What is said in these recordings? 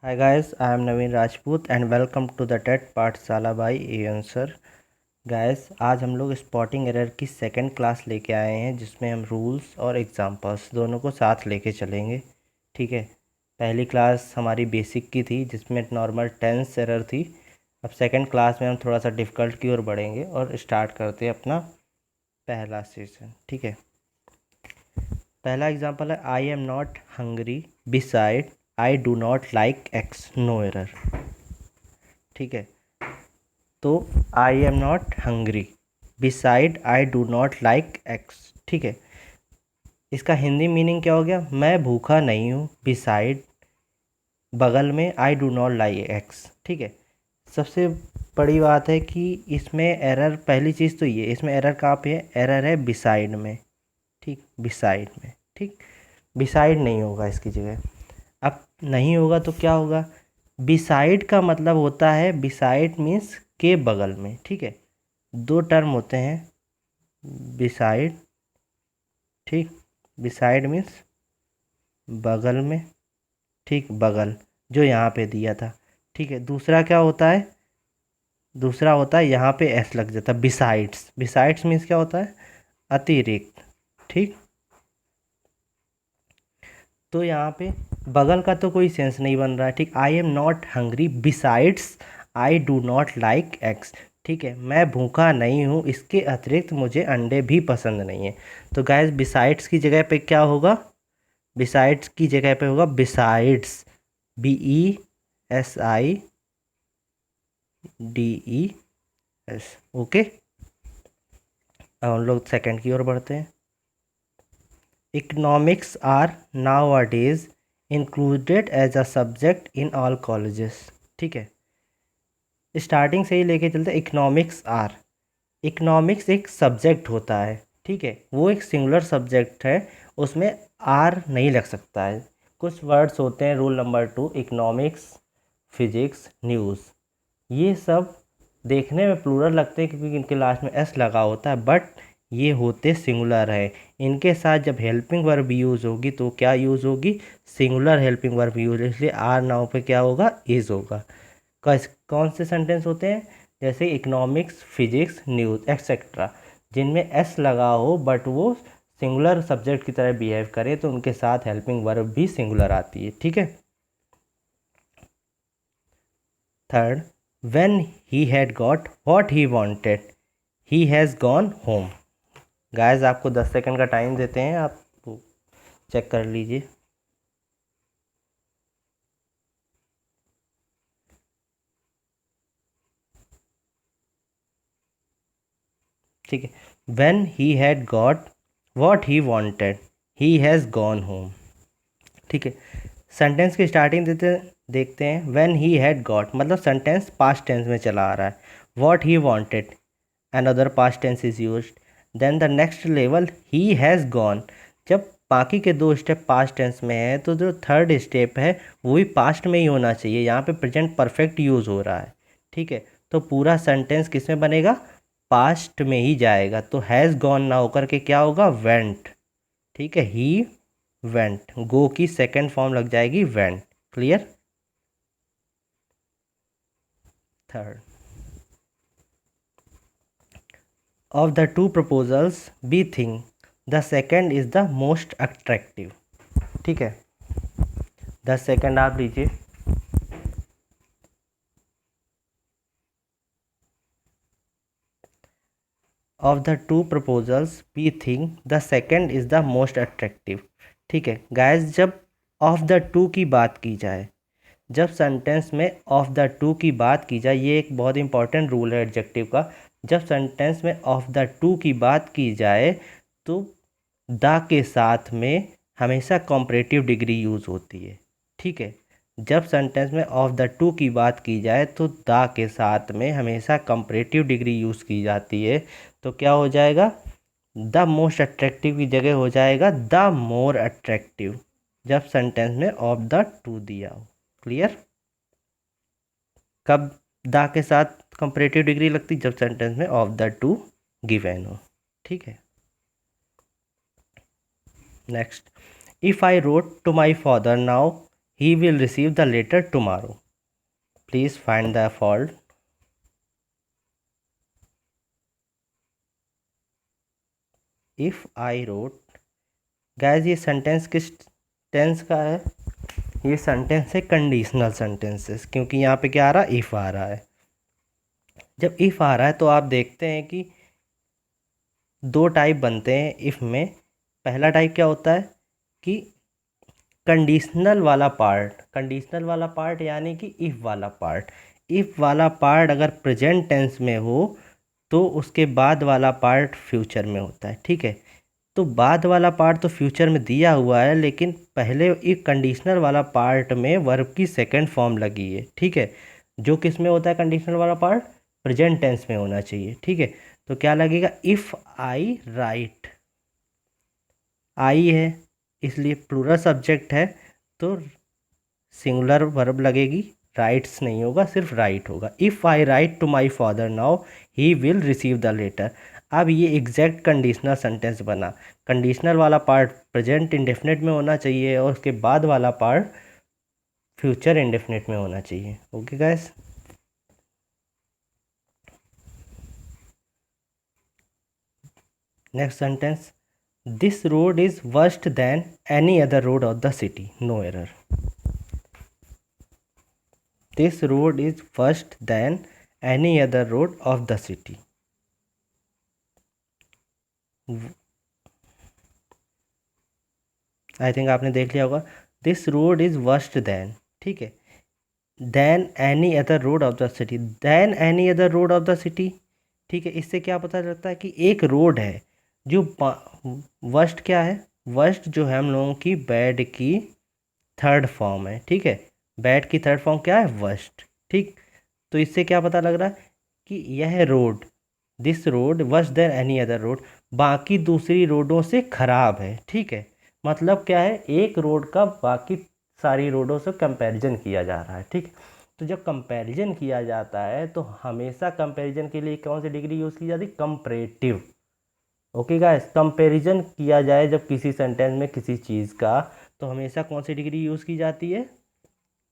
Hi guys, I am Naveen Rajput and welcome to the TET पाठशाला by N sir. Guys आज हम लोग spotting error की second class लेके आए हैं जिसमें हम रूल्स और एग्जांपल्स दोनों को साथ लेके चलेंगे। ठीक है, पहली क्लास हमारी बेसिक की थी जिसमें नॉर्मल टेंस एरर थी। अब सेकंड क्लास में हम थोड़ा सा डिफ़िकल्ट की ओर बढ़ेंगे और स्टार्ट करते हैं अपना पहला सेशन। ठीक है, पहला एग्जांपल है I am not hungry beside I do not like X, no error. ठीक है, तो I am not hungry beside I do not like X. ठीक है, इसका हिंदी मीनिंग क्या हो गया? मैं भूखा नहीं हूँ, बिसाइड बगल में आई डू नॉट लाइक एक्स। ठीक है, सबसे बड़ी बात है कि इसमें एरर, पहली चीज़ तो ये, इसमें एरर कहाँ पे है? एरर है बिसाइड में। ठीक, बिसाइड में। ठीक, बिसाइड नहीं होगा इसकी जगह। अब नहीं होगा तो क्या होगा? बिसाइड का मतलब होता है, बिसाइड मीन्स के बगल में। ठीक है, दो टर्म होते हैं बिसाइड। ठीक, बिसाइड मीन्स बगल में। ठीक, बगल जो यहाँ पे दिया था। ठीक है, दूसरा क्या होता है? दूसरा होता है यहाँ पे एस लग जाता है, बिसाइड्स। बिसाइड्स मीन्स क्या होता है? अतिरिक्त। ठीक, तो यहाँ पे बगल का तो कोई सेंस नहीं बन रहा है। ठीक, आई am not hungry besides I do not like eggs. ठीक है, मैं भूखा नहीं हूँ, इसके अतिरिक्त मुझे अंडे भी पसंद नहीं है। तो गाइस बिसाइड्स की जगह पे क्या होगा? बिसाइड्स की जगह पे होगा बिसाइड्स, BESIDES। ओके, अब हम लोग सेकंड की ओर बढ़ते हैं। Economics are nowadays included as a subject in all colleges. ठीक है, स्टार्टिंग से ही लेके चलते। इकोनॉमिक्स आर, इकोनॉमिक्स एक सब्जेक्ट होता है। ठीक है, वो एक सिंगुलर सब्जेक्ट है, उसमें आर नहीं लग सकता है। कुछ वर्ड्स होते हैं, rule number 2, economics, physics, news, ये सब देखने में प्लूरल लगते हैं क्योंकि इनके लास्ट में एस लगा होता है, बट ये होते सिंगुलर है। इनके साथ जब हेल्पिंग वर्ब यूज़ होगी तो क्या यूज़ होगी? सिंगुलर हेल्पिंग वर्ब यूज़, इसलिए आर नाउ पे क्या होगा? इज़ होगा। कौन से सेंटेंस होते हैं? जैसे इकोनॉमिक्स, फिजिक्स, न्यूज़ एक्सेट्रा, जिनमें एस लगा हो बट वो सिंगुलर सब्जेक्ट की तरह बिहेव करे तो उनके साथ हेल्पिंग वर्ब भी सिंगुलर आती है। ठीक है, third, when he had got what he wanted he has gone home। Guys आपको 10 सेकंड का टाइम देते हैं, आप चेक कर लीजिए। ठीक है, when he had got what he wanted he has gone home। ठीक है, सेंटेंस की स्टार्टिंग देखते हैं। व्हेन ही हैड गॉट मतलब सेंटेंस पास्ट टेंस में चला आ रहा है। What he wanted, another past tense is used. Then the next level he has gone. जब बाकी के दो स्टेप पास्ट टेंस में है तो जो थर्ड स्टेप है वो भी पास्ट में ही होना चाहिए। यहाँ पे प्रेजेंट परफेक्ट यूज़ हो रहा है। ठीक है, तो पूरा सेंटेंस किस में बनेगा? पास्ट में ही जाएगा। तो हैज़ गॉन ना होकर के क्या होगा? वेंट। ठीक है, ही वेंट, गो की सेकेंड फॉर्म लग जाएगी went. Clear? Third, of the two proposals B think the second is the most attractive. ठीक है, 10 सेकेंड आप लीजिए। Of the two proposals B think the second is the most attractive. ठीक है guys, जब of the two की बात की जाए, जब सेंटेंस में ऑफ द टू की बात की जाए, ये एक बहुत इंपॉर्टेंट रूल है एडजेक्टिव का। जब सेंटेंस में ऑफ द टू की बात की जाए तो द के साथ में हमेशा कॉम्परेटिव डिग्री यूज़ होती है। ठीक है, जब सेंटेंस में ऑफ द टू की बात की जाए तो द के साथ में हमेशा कंपैरेटिव डिग्री यूज़ की जाती है। तो क्या हो जाएगा? द मोस्ट अट्रैक्टिव की जगह हो जाएगा द मोर अट्रैक्टिव, जब सेंटेंस में ऑफ द टू दिया हो। क्लियर? कब द के साथ कंपैरेटिव डिग्री लगती? जब सेंटेंस में ऑफ द टू गिवन हो। ठीक है, next, if I wrote to my father now he will receive the letter tomorrow. Please find the fault. If I wrote, guys ये सेंटेंस किस टेंस का है? ये सेंटेंस है कंडीशनल सेंटेंसेस, क्योंकि यहाँ पे क्या आ रहा है, इफ़ आ रहा है। जब इफ़ आ रहा है तो आप देखते हैं कि दो टाइप बनते हैं इफ़ में। पहला टाइप क्या होता है कि कंडीशनल वाला पार्ट यानी कि इफ़ वाला पार्ट। इफ़ वाला पार्ट अगर प्रेजेंट टेंस में हो तो उसके बाद वाला पार्ट फ्यूचर में होता है, ठीक है। तो बाद वाला पार्ट तो फ्यूचर में दिया हुआ है, लेकिन पहले एक कंडीशनल वाला पार्ट में वर्ब की सेकंड फॉर्म लगी है, ठीक है। जो किस में होता है कंडीशनल वाला पार्ट? प्रेजेंट टेंस में होना चाहिए, ठीक है। तो क्या लगेगा? इफ़ आई राइट, आई है इसलिए प्लूरल सब्जेक्ट है तो सिंगुलर वर्ब लगेगी, राइट्स नहीं होगा, सिर्फ राइट होगा। If I write to my father now he will receive the letter. अब ये एग्जैक्ट कंडीशनल सेंटेंस बना। कंडीशनल वाला पार्ट प्रेजेंट इंडेफिनिट में होना चाहिए और उसके बाद वाला पार्ट फ्यूचर इंडेफिनिट में होना चाहिए। Okay guys, next sentence, this road is worst than any other road of the city, no error. This road is worst than any other road of the city. I think आपने देख लिया होगा, this road is worst than, ठीक है। Than any other road of the city, than any other road of the city, ठीक है। इससे क्या पता चलता है कि एक रोड है जो वर्स्ट क्या है? वर्स्ट जो है हम लोगों की बैड की थर्ड फॉर्म है, ठीक है। बैड की थर्ड फॉर्म क्या है? वर्स्ट, ठीक। तो इससे क्या पता लग रहा है कि यह road, this road worst than any other road, बाकी दूसरी रोडों से ख़राब है, ठीक है। मतलब क्या है? एक रोड का बाकी सारी रोडों से कंपैरिजन किया जा रहा है, ठीक। तो जब कंपैरिजन किया जाता है तो हमेशा कंपैरिजन के लिए कौन सी डिग्री यूज़ की जाती है? कंपैरेटिव। ओके गाइस, कंपैरिजन किया जाए जब किसी सेंटेंस में किसी चीज़ का, तो हमेशा कौन सी डिग्री यूज़ की जाती है?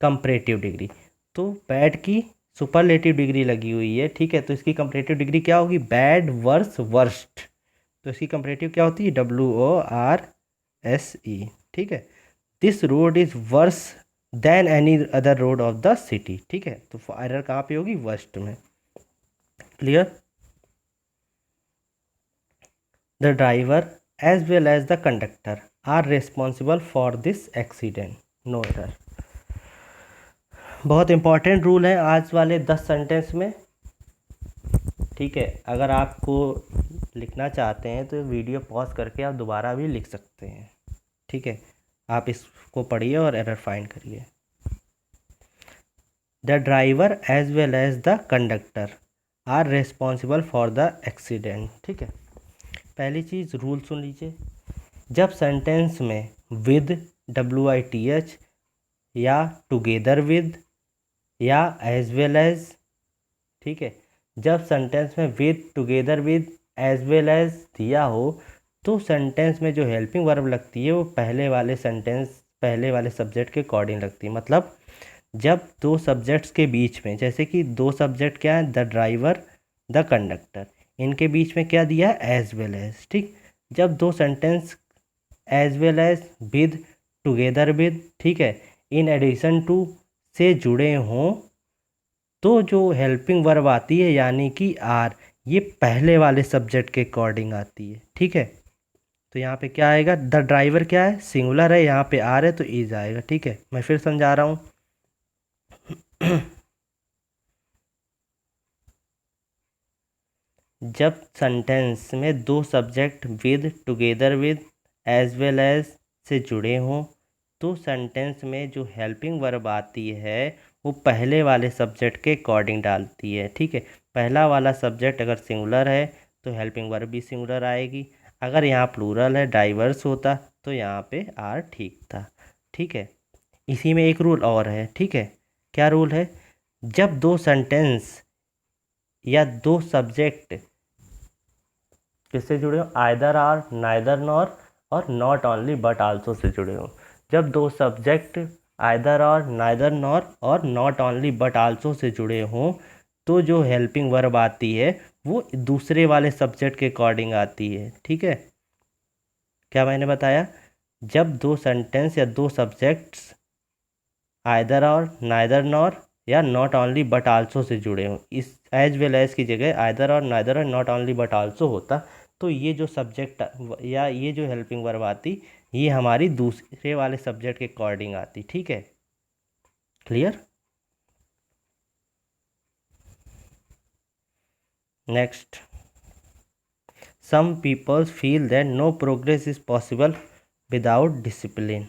Comparative degree. तो बैड की सुपरलेटिव डिग्री लगी हुई है, ठीक है। तो इसकी कंपैरेटिव डिग्री क्या होगी? Bad worse worst. तो इसकी कंपैरेटिव क्या होती है? WORSE, ठीक है। This road is worse than any other road of the city, ठीक है। तो एरर कहाँ पे होगी? वर्स्ट में। Clear? The driver as well as the conductor are responsible for this accident, no error. बहुत इंपॉर्टेंट रूल है आज वाले 10 सेंटेंस में, ठीक है। अगर आपको लिखना चाहते हैं तो वीडियो पॉज करके आप दोबारा भी लिख सकते हैं, ठीक है। आप इसको पढ़िए और एरर फाइंड करिए। The driver as well as the conductor are responsible for the accident, ठीक है। पहली चीज़ रूल सुन लीजिए, जब सेंटेंस में विद WITH या टुगेदर विद या एज वेल एज, ठीक है, जब सेंटेंस में with together with as well as दिया हो तो सेंटेंस में जो हेल्पिंग वर्ब लगती है वो पहले वाले सब्जेक्ट के अकॉर्डिंग लगती है। मतलब जब दो सब्जेक्ट्स के बीच में, जैसे कि दो सब्जेक्ट क्या है? द ड्राइवर, द कंडक्टर, इनके बीच में क्या दिया है? एज वेल एज, ठीक। जब दो sentence as well as, with, together with, ठीक है, इन एडिशन टू से जुड़े हों तो जो हेल्पिंग वर्ब आती है यानी कि आर, ये पहले वाले सब्जेक्ट के अकॉर्डिंग आती है, ठीक है। तो यहाँ पे क्या आएगा? द ड्राइवर क्या है? सिंगुलर है, यहाँ पे आर है तो इज आएगा, ठीक है। मैं फिर समझा रहा हूँ। जब सेंटेंस में दो subject with, together with, as well as से जुड़े हों तो सेंटेंस में जो हेल्पिंग वर्ब आती है वो पहले वाले सब्जेक्ट के अकॉर्डिंग डालती है, ठीक है। पहला वाला सब्जेक्ट अगर सिंगुलर है तो हेल्पिंग वर्ब भी सिंगुलर आएगी। अगर यहाँ प्लूरल है, डाइवर्स होता, तो यहाँ पे आर ठीक था, ठीक है। इसी में एक रूल और है, ठीक है। क्या रूल है? जब दो सेंटेंस या दो सब्जेक्ट किससे जुड़े हो? आइदर आर, नाइदर नॉर और not only but also say जुड़े हो। जब दो सब्जेक्ट आइदर और, नाइदर नॉर और not only but also say जुड़े हों तो जो हेल्पिंग वर्ब आती है वो दूसरे वाले सब्जेक्ट के अकॉर्डिंग आती है। ठीक है, क्या मैंने बताया? जब दो सेंटेंस या दो सब्जेक्ट्स आइदर और, नाइदर नॉर या not only but also say जुड़े हों, इस एज वेल एज की जगह आइदर और, नाइदर और, नॉट ओनली बट आल्सो होता, तो ये जो सब्जेक्ट या ये जो हेल्पिंग वर्ब आती, ये हमारी दूसरे वाले सब्जेक्ट के अकॉर्डिंग आती। ठीक है, clear? Next, some people feel that no progress is possible without discipline.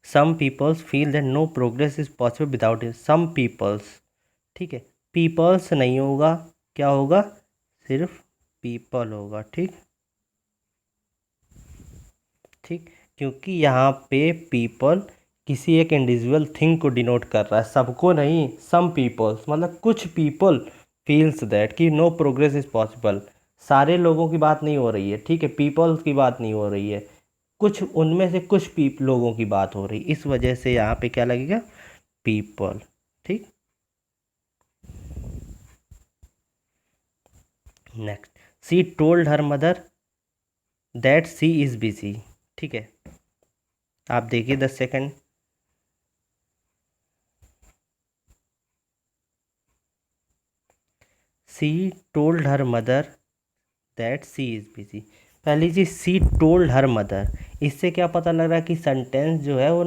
Some peoples feel that no progress is possible without it. Some peoples, ठीक है, पीपल्स नहीं होगा, क्या होगा? सिर्फ पीपल होगा। ठीक ठीक, क्योंकि यहाँ पे पीपल किसी एक इंडिविजुअल थिंग को डिनोट कर रहा है, सबको नहीं। सम पीपल्स मतलब कुछ पीपल फील्स दैट कि नो प्रोग्रेस इज पॉसिबल, सारे लोगों की बात नहीं हो रही है। ठीक है, पीपल्स की बात नहीं हो रही है, कुछ उनमें से कुछ लोगों की बात हो रही, इस वजह से यहाँ पे क्या लगेगा? पीपल। ठीक, next, she told her mother that she is busy. ठीक है, आप देखिए 10 second. She told her mother that she is busy. पहली चीज, सी टोल्ड हर मदर, इससे क्या पता लग रहा है कि सेंटेंस जो है वो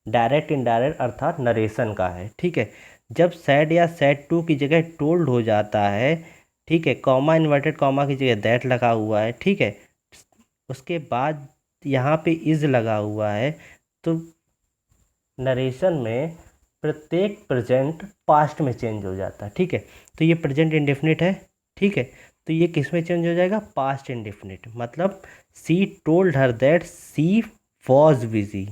डायरेक्ट इनडायरेक्ट अर्थात नरेशन का है। ठीक है, जब सेड या सेड टू की जगह टोल्ड हो जाता है, ठीक है, कॉमा इन्वर्टेड कॉमा की जगह दैट लगा हुआ है, ठीक है, उसके बाद यहाँ पे इज लगा हुआ है, तो नरेशन में प्रत्येक प्रेजेंट पास्ट में चेंज हो जाता है। ठीक है, तो ये प्रेजेंट इंडेफिनिट है। ठीक है, तो ये किस में चेंज हो जाएगा? Past indefinite. मतलब she told her that she was busy.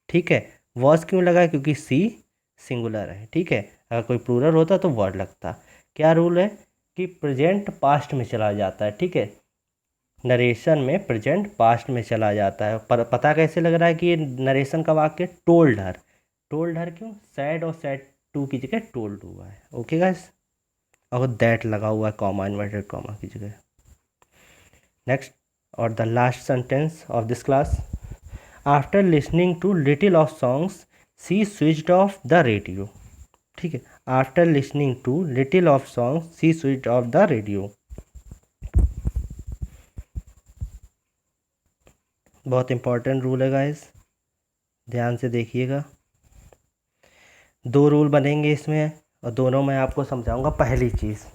ठीक है, वॉज क्यों लगा? क्योंकि सी सिंगुलर है। ठीक है, अगर कोई प्लूरल होता तो वर्ड लगता। क्या रूल है कि प्रेजेंट पास्ट में चला जाता है। ठीक है, नरेशन में प्रेजेंट पास्ट में चला जाता है। पर पता कैसे लग रहा है कि ये नरेशन का वाक्य? Told her. टोल्ड हर क्यों? सैड और सैड टू की जगह टोल्ड हुआ है। ओके गाइस, और दैट लगा हुआ है कॉमा इन्वर्टेड कॉमा की जगह। नेक्स्ट और the last sentence of this class, after listening to little of songs she switched off the radio. ठीक है, after listening to little of songs she switched off the radio. बहुत important rule है guys, ध्यान से देखिएगा। दो rule बनेंगे इसमें और दोनों मैं आपको समझाऊंगा। पहली चीज़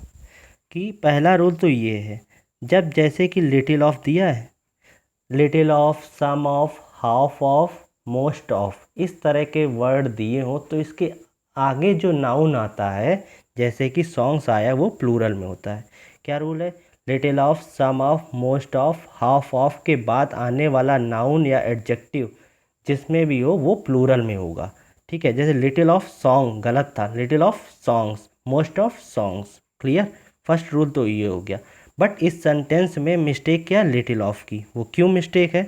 कि पहला रूल तो ये है, जब जैसे कि लिटिल ऑफ दिया है, little of, some of, half of, most of, इस तरह के वर्ड दिए हो तो इसके आगे जो नाउन आता है, जैसे कि सॉन्ग्स आया, वो प्लूरल में होता है। क्या रूल है? Little of, some of, most of, half of के बाद आने वाला नाउन या एडजेक्टिव जिसमें भी हो वो प्लूरल में होगा। ठीक है, जैसे लिटिल ऑफ सॉन्ग गलत था, little of songs, most of songs. Clear? First rule तो ये हो गया। बट इस सेंटेंस में मिस्टेक क्या? लिटिल ऑफ की। वो क्यों मिस्टेक है?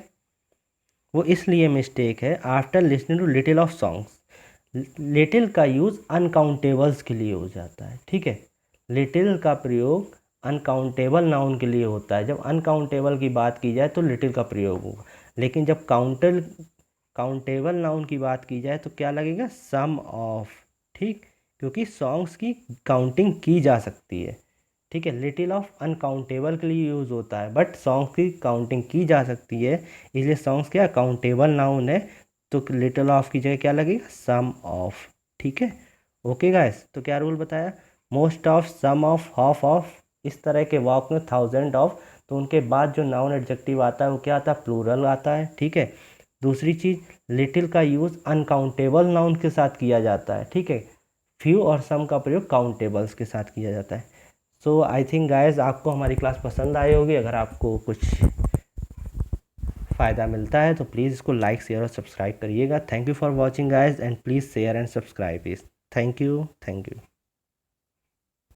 वो इसलिए मिस्टेक है, after listening to little of songs, little का यूज़ अनकाउंटेबल्स के लिए हो जाता है। ठीक है, लिटिल का प्रयोग अनकाउंटेबल नाउन के लिए होता है। जब अनकाउंटेबल की बात की जाए तो लिटिल का प्रयोग होगा, लेकिन जब काउंटेबल नाउन की बात की जाए तो क्या लगेगा? Some of. ठीक, क्योंकि सॉन्ग्स की काउंटिंग की जा सकती है। ठीक है, लिटिल ऑफ अनकाउंटेबल के लिए यूज़ होता है, बट सॉन्ग्स की काउंटिंग की जा सकती है, इसलिए सॉन्ग्स क्या काउंटेबल नाउन है, तो लिटिल ऑफ की जगह क्या लगेगा? Some of. ठीक है, ओके गाइस, तो क्या रूल बताया? Most of, some of, half of, इस तरह के वाक में थाउजेंड ऑफ, तो उनके बाद जो नाउन एडजेक्टिव आता है वो क्या आता है? प्लूरल आता है। ठीक है, दूसरी चीज़, लिटिल का यूज़ अनकाउंटेबल नाउन के साथ किया जाता है। ठीक है, फ्यू और सम का प्रयोग काउंटेबल्स के साथ किया जाता है। सो आई थिंक गाइज आपको हमारी क्लास पसंद आई होगी। अगर आपको कुछ फ़ायदा मिलता है तो प्लीज़ इसको लाइक, शेयर और सब्सक्राइब करिएगा। Thank you for watching guys, and please share and subscribe इस थैंक यू, थैंक यू।